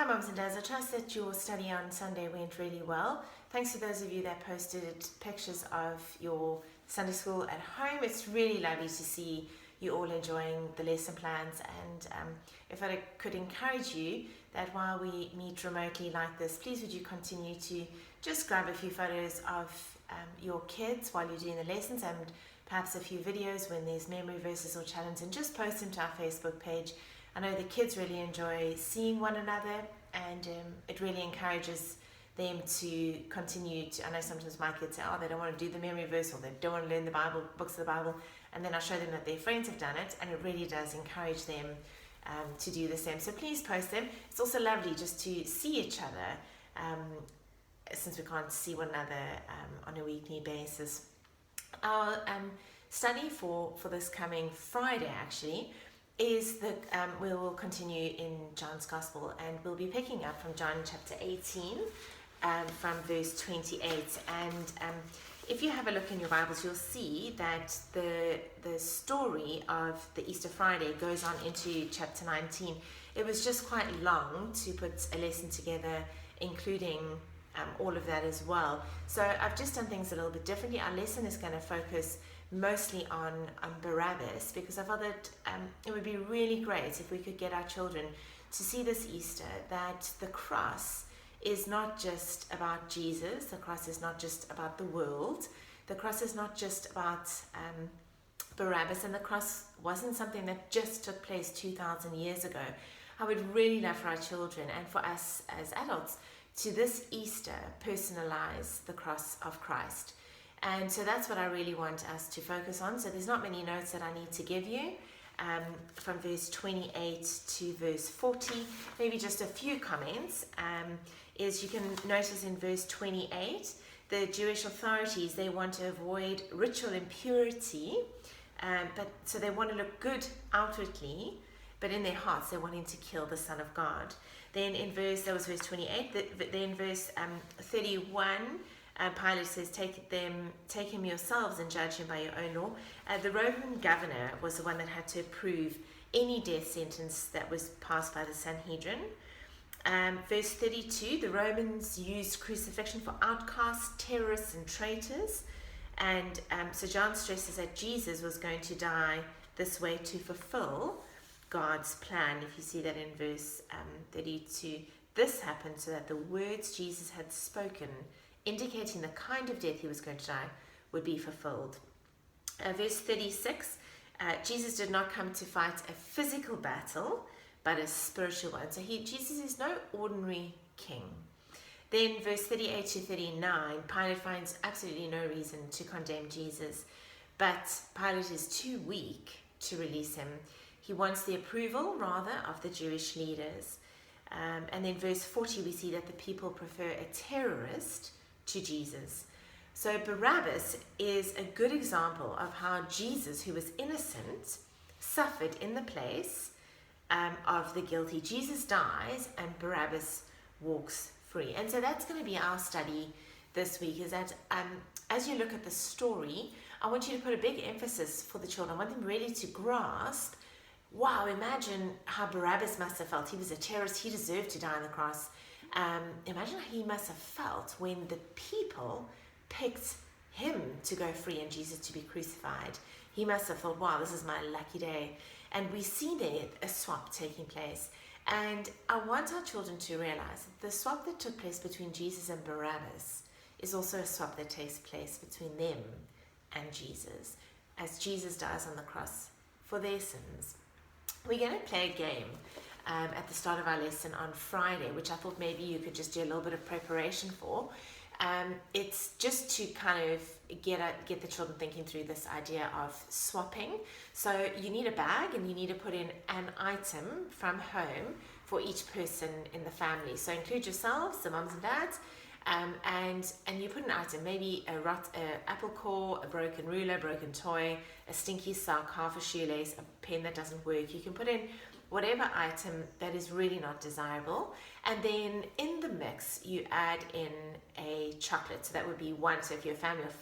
mums and dads. I trust that your study on Sunday went really well. Thanks to those of you that posted pictures of your Sunday school at home. It's really lovely to see you all enjoying the lesson plans, and if I could encourage you that while we meet remotely like this, please would you continue to just grab a few photos of your kids while you're doing the lessons, and perhaps a few videos when there's memory verses or challenges, and just post them to our Facebook page. I know the kids really enjoy seeing one another, and it really encourages them to continue to. I know sometimes my kids say, oh, they don't want to do the memory verse, or they don't want to learn the Bible, books of the Bible, and then I show them that their friends have done it, and it really does encourage them to do the same. So please post them. It's also lovely just to see each other, since we can't see one another on a weekly basis. Our study for this coming Friday actually is that we will continue in John's Gospel, and we'll be picking up from John chapter 18 from verse 28. And if you have a look in your Bibles, you'll see that the story of the Easter Friday goes on into chapter 19. It was just quite long to put a lesson together, including all of that as well. So I've just done things a little bit differently. Our lesson is going to focus mostly on Barabbas, because I thought that it would be really great if we could get our children to see this Easter that the cross is not just about Jesus, the cross is not just about the world, the cross is not just about Barabbas, and the cross wasn't something that just took place 2,000 years ago. I would really love for our children and for us as adults to this Easter personalize the cross of Christ. And so that's what I really want us to focus on. So there's not many notes that I need to give you from verse 28 to verse 40. Maybe just a few comments. Is you can notice in verse 28, the Jewish authorities, they want to avoid ritual impurity, but so they want to look good outwardly, but in their hearts they're wanting to kill the Son of God. Then in that was verse 28, then verse 31, Pilate says, take him yourselves and judge him by your own law. The Roman governor was the one that had to approve any death sentence that was passed by the Sanhedrin. Verse 32, the Romans used crucifixion for outcasts, terrorists, and traitors. And so John stresses that Jesus was going to die this way to fulfill God's plan. If you see that in verse 32, this happened so that the words Jesus had spoken, indicating the kind of death he was going to die, would be fulfilled. Verse 36, Jesus did not come to fight a physical battle, but a spiritual one. So Jesus is no ordinary king. Then verse 38 to 39, Pilate finds absolutely no reason to condemn Jesus, but Pilate is too weak to release him. He wants the approval, rather, of the Jewish leaders. And then verse 40, we see that the people prefer a terrorist to Jesus. So Barabbas is a good example of how Jesus, who was innocent, suffered in the place of the guilty. Jesus dies and Barabbas walks free. And so that's going to be our study this week, is that as you look at the story, I want you to put a big emphasis for the children. I want them really to grasp, wow, imagine how Barabbas must have felt. He was a terrorist. He deserved to die on the cross. Imagine how he must have felt when the people picked him to go free and Jesus to be crucified. He must have thought, wow, this is my lucky day. And we see there a swap taking place. And I want our children to realize that the swap that took place between Jesus and Barabbas is also a swap that takes place between them and Jesus, as Jesus dies on the cross for their sins. We're going to play a game at the start of our lesson on Friday, which I thought maybe you could just do a little bit of preparation for. It's just to kind of get the children thinking through this idea of swapping. So you need a bag and you need to put in an item from home for each person in the family. So include yourselves, the mums and dads, and you put an item, maybe a apple core, a broken ruler, a broken toy, a stinky sock, half a shoelace, a pen that doesn't work. You can put in whatever item that is really not desirable, and then in the mix you add in a chocolate. So that would be one. So if you're a family of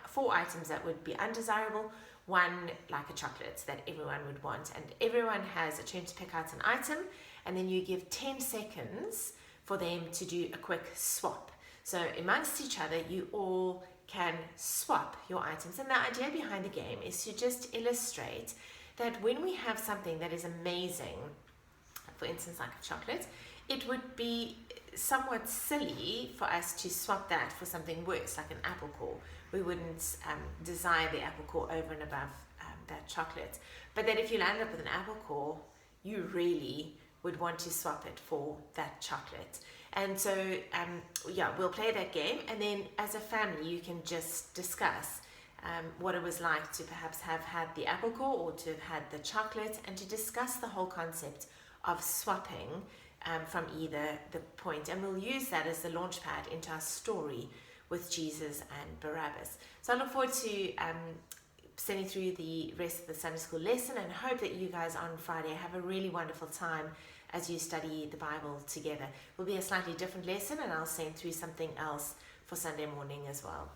four items that would be undesirable, one like a chocolate that everyone would want, and everyone has a turn to pick out an item, and then you give 10 seconds for them to do a quick swap. So amongst each other, you all can swap your items. And the idea behind the game is to just illustrate that when we have something that is amazing, for instance, like a chocolate, it would be somewhat silly for us to swap that for something worse, like an apple core. We wouldn't desire the apple core over and above that chocolate. But that if you land up with an apple core, you really would want to swap it for that chocolate. And so, we'll play that game, and then as a family, you can just discuss what it was like to perhaps have had the apple core or to have had the chocolate, and to discuss the whole concept of swapping from either the point. And we'll use that as the launch pad into our story with Jesus and Barabbas. So I look forward to sending through the rest of the Sunday school lesson, and hope that you guys on Friday have a really wonderful time as you study the Bible together. It will be a slightly different lesson, and I'll send through something else for Sunday morning as well.